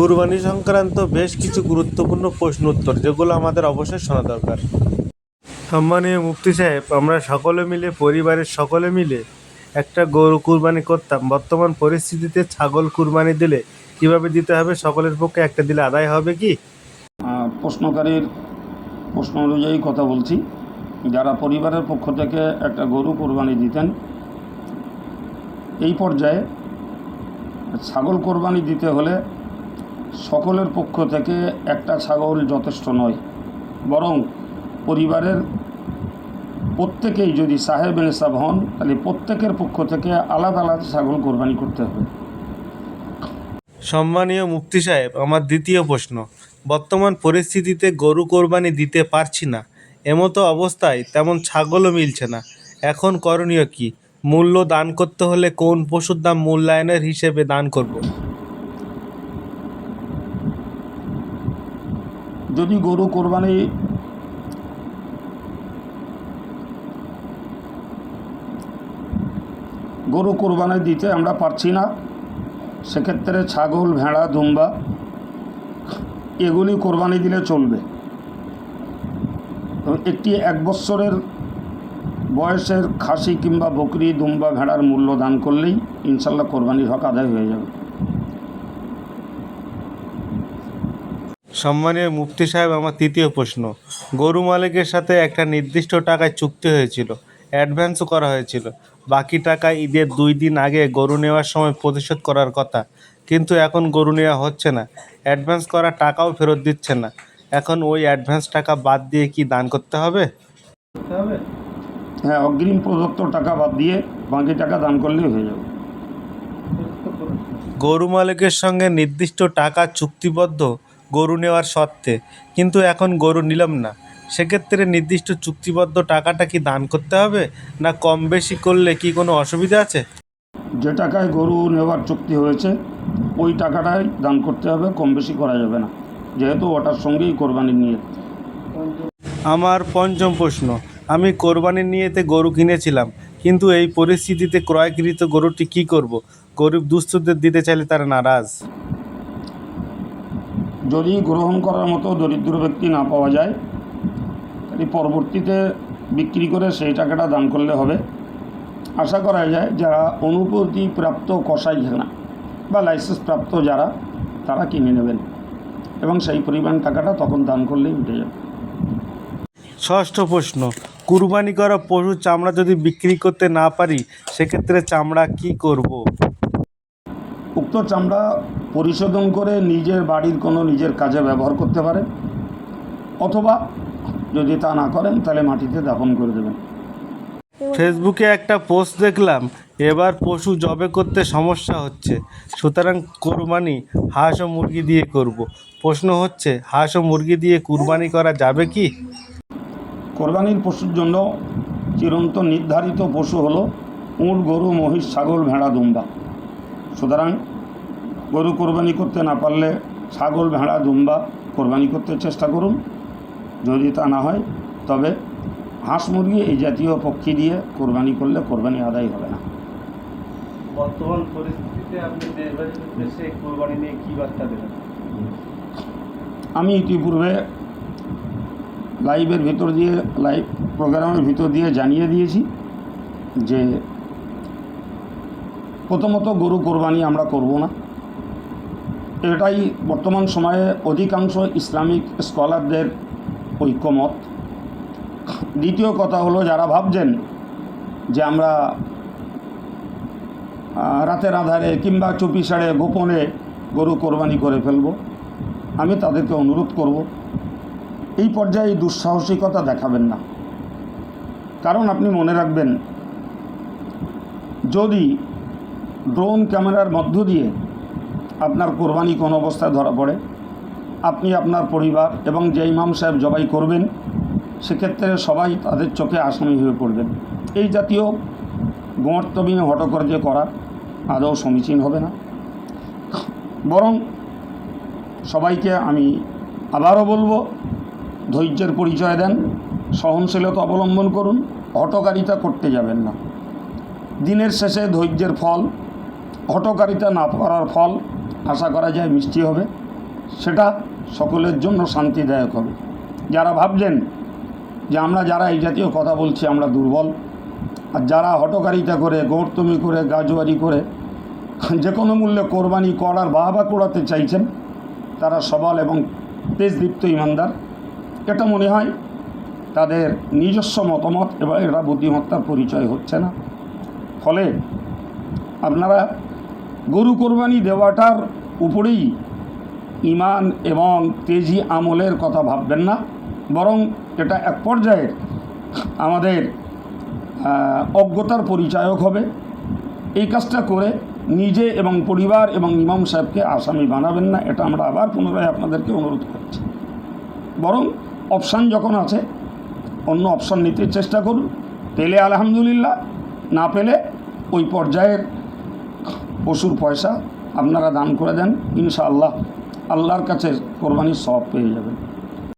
কুরবানি সংক্রান্ত বেশ কিছু গুরুত্বপূর্ণ প্রশ্ন উত্তর যেগুলো আমাদের অবশ্যই শোনা দরকার। সম্মানীয় মুফতি সাহেব, আমরা পরিবারের সকলে মিলে একটা গরু কুরবানি করতাম। বর্তমান পরিস্থিতিতে ছাগল কুরবানি দিলে কিভাবে দিতে হবে? সকলের পক্ষে একটা দিলে আদায় হবে কি? প্রশ্নকারীর প্রশ্ন অনুযায়ী কথা বলছি। যারা পরিবারের পক্ষ থেকে একটা গরু কোরবানি দিতেন, এই পর্যায়ে ছাগল কোরবানি দিতে হলে সকলের পক্ষ থেকে একটা ছাগল যথেষ্ট নয়, বরং পরিবারের প্রত্যেকেই যদি সাহেব নেশাব হন, তাহলে প্রত্যেকের পক্ষ থেকে আলাদা আলাদা ছাগল কোরবানি করতে হবে। সম্মানীয় মুফতি সাহেব, আমার দ্বিতীয় প্রশ্ন, বর্তমান পরিস্থিতিতে গরু কোরবানি দিতে পারছি না, এমতো অবস্থায় তেমন ছাগলও মিলছে না, এখন করণীয় কি? মূল্য দান করতে হলে কোন পশুর দাম মূল্যায়নের হিসেবে দান করব? যদি গরু কোরবানি দিতে আমরা পারছি না, সেক্ষেত্রে ছাগল, ভেড়া, দুম্বা এগুলি কোরবানি দিলে চলবে। তো একটি 1 বৎসরের বয়সের খাসি কিংবা বকরি, দুম্বা, ভেড়ার মূল্য দান করলেই ইনশাল্লাহ কোরবানির হক আদায় হয়ে যাবে। সম্মানীয় মুফতি সাহেব, আমার তৃতীয় প্রশ্ন, গরু মালিকের সাথে একটা নির্দিষ্ট টাকায় চুক্তি হয়েছিল, অ্যাডভান্সও করা হয়েছিল, বাকি টাকা ঈদের 2 দিন আগে গরু নেওয়ার সময় পরিশোধ করার কথা, কিন্তু এখন গরু নেওয়া হচ্ছে না, অ্যাডভান্স করা টাকাও ফেরত দিচ্ছে না। এখন ওই অ্যাডভান্স টাকা বাদ দিয়ে কি দান করতে হবে? হ্যাঁ, অগ্রিম প্রদত্ত টাকা বাদ দিয়ে বাকি টাকা দান করলেই হয়ে যাবে। গরু মালিকের সঙ্গে নির্দিষ্ট টাকা চুক্তিবদ্ধ গরু নেওয়ার শর্তে, কিন্তু এখন গরু নিলাম না, সেক্ষেত্রে নির্দিষ্ট চুক্তিবদ্ধ টাকাটা কি দান করতে হবে, না কম বেশি করলে কি কোনো অসুবিধা আছে? যে টাকায় গরু নেওয়ার চুক্তি হয়েছে ওই টাকাটাই দান করতে হবে, কম বেশি করা যাবে না, যেহেতু ওটার সঙ্গেই কোরবানি নিয়ে। আমার পঞ্চম প্রশ্ন, আমি কোরবানির নিয়েতে গরু কিনেছিলাম, কিন্তু এই পরিস্থিতিতে ক্রয়কৃত গরুটি কি করব? গরিব দুস্থদের দিতে চাইলে তারা নারাজ। যদি গ্রহণ করার মতো দরিদ্র ব্যক্তি না পাওয়া যায়, তাহলে পরবর্তীতে বিক্রি করে সেই টাকাটা দান করলে হবে। আশা করা যায় যারা অনুমতিপ্রাপ্ত কসাইখানা বা লাইসেন্স প্রাপ্ত যারা, তারা কিনে নেবেন এবং সেই পরিমাণ টাকাটা তখন দান করলেই উঠে যাবে। ষষ্ঠ প্রশ্ন, কুরবানি করা পশুর চামড়া যদি বিক্রি করতে না পারি, সেক্ষেত্রে চামড়া কি করব? উক্ত চামড়া পরিশোধন করে নিজের বাড়ির নিজের কাজে ব্যবহার করতে পারেন, অথবা যদি তা না করেন তাহলে মাটিতে দাফন করে দেবেন। ফেসবুকে একটা পোস্ট দেখলাম, এবার পশু জবে করতে সমস্যা হচ্ছে, সুতরাং কোরবানি হাঁস ও মুরগি দিয়ে করব। প্রশ্ন হচ্ছে, হাঁস ও মুরগি দিয়ে কুরবানি করা যাবে কি? কোরবানির পশুর জন্য চিরন্তন নির্ধারিত পশু হলো উট, গরু, মহিষ, ছাগল, ভেড়া, দুম্বা। সুতরাং গরু কোরবানি করতে না পারলে ছাগল, ভেড়া, দুম্বা কোরবানি করতে চেষ্টা করুন। যদি তা না হয় তবে হাঁস, মুরগি এই জাতীয় পক্ষী দিয়ে কোরবানি করলে কোরবানি আদায় হবে না। বর্তমান পরিস্থিতিতে আপনি দেশবাসীর উদ্দেশ্যে কুরবানি নিয়ে কি বার্তা দেবেন? আমি ইতিপূর্বে লাইভ প্রোগ্রামের ভিতর দিয়ে জানিয়ে দিয়েছি যে প্রথমত গরু কোরবানি আমরা করব না, এটাই বর্তমান সময়ে অধিকাংশ ইসলামিক স্কলারদের ঐক্যমত। দ্বিতীয় কথা হলো, যারা ভাবছেন যে আমরা রাতের আধারে কিংবা চুপি সাড়ে গোপনে গরু কোরবানি করে ফেলব, আমি তাদেরকে অনুরোধ করব এই পর্যায়ে দুঃসাহসিকতা দেখাবেন না। কারণ আপনি মনে রাখবেন, যদি ড্রোন ক্যামেরার মধ্য দিয়ে আপনার কোরবানি কোন অবস্থায় ধরা পড়ে, আপনি, আপনার পরিবার এবং যে ইমাম সাহেব জবাই করবেন, সেক্ষেত্রে সবাই তাদের চোখে আসামি হয়ে পড়বেন। এই জাতীয় গর্তবিহীন হটকার্য করা আদৌ সমীচীন হবে না। বরং সবাইকে আমি আবারও বলবো, ধৈর্যের পরিচয় দেন, সহনশীলতা অবলম্বন করুন, হটকারিতা করতে যাবেন না। দিনের শেষে ধৈর্যের ফল, হটকারিতা না করার ফল আশা করা যায় মিষ্টি হবে। সেটা সকলের জন্য শান্তিদায়ক হবে। যারা ভাবছেন যে আমরা যারা এই জাতীয় কথা বলছি আমরা দুর্বল, আর যারা হটকারিতা করে গোর্তমি করে গাজুয়ারি করে যে কোনো মূল্যে কোরবানি করার বাহবা করাতে চাইছেন, তারা সবল এবং তেজদীপ্ত ইমানদার। এটা মনে হয় তাদের নিজস্ব মতামত এবং এটা বুদ্ধিমত্তার পরিচয় হচ্ছে না। ফলে আপনারা গরু কোরবানি দেওয়াটার উপরেই ইমান এবং তেজি আমলের কথা ভাববেন না, বরং এটা এক পর্যায়ে আমাদের অজ্ঞতার পরিচায়ক হবে। এই কাজটা করে নিজে এবং পরিবার এবং ইমাম সাহেবকে আসামি বানাবেন না, এটা আমরা আবার পুনরায় আপনাদেরকে অনুরোধ করছি। বরং অপশান যখন আছে অন্য অপশান নিতে চেষ্টা করুন। পেলে আলহামদুলিল্লাহ, না পেলে ওই পর্যায়ের পশুর পয়সা আপনারা দান করে দেন, ইনশাআল্লাহ আল্লাহর কাছে কোরবানির সওয়াব পেয়ে যাবেন।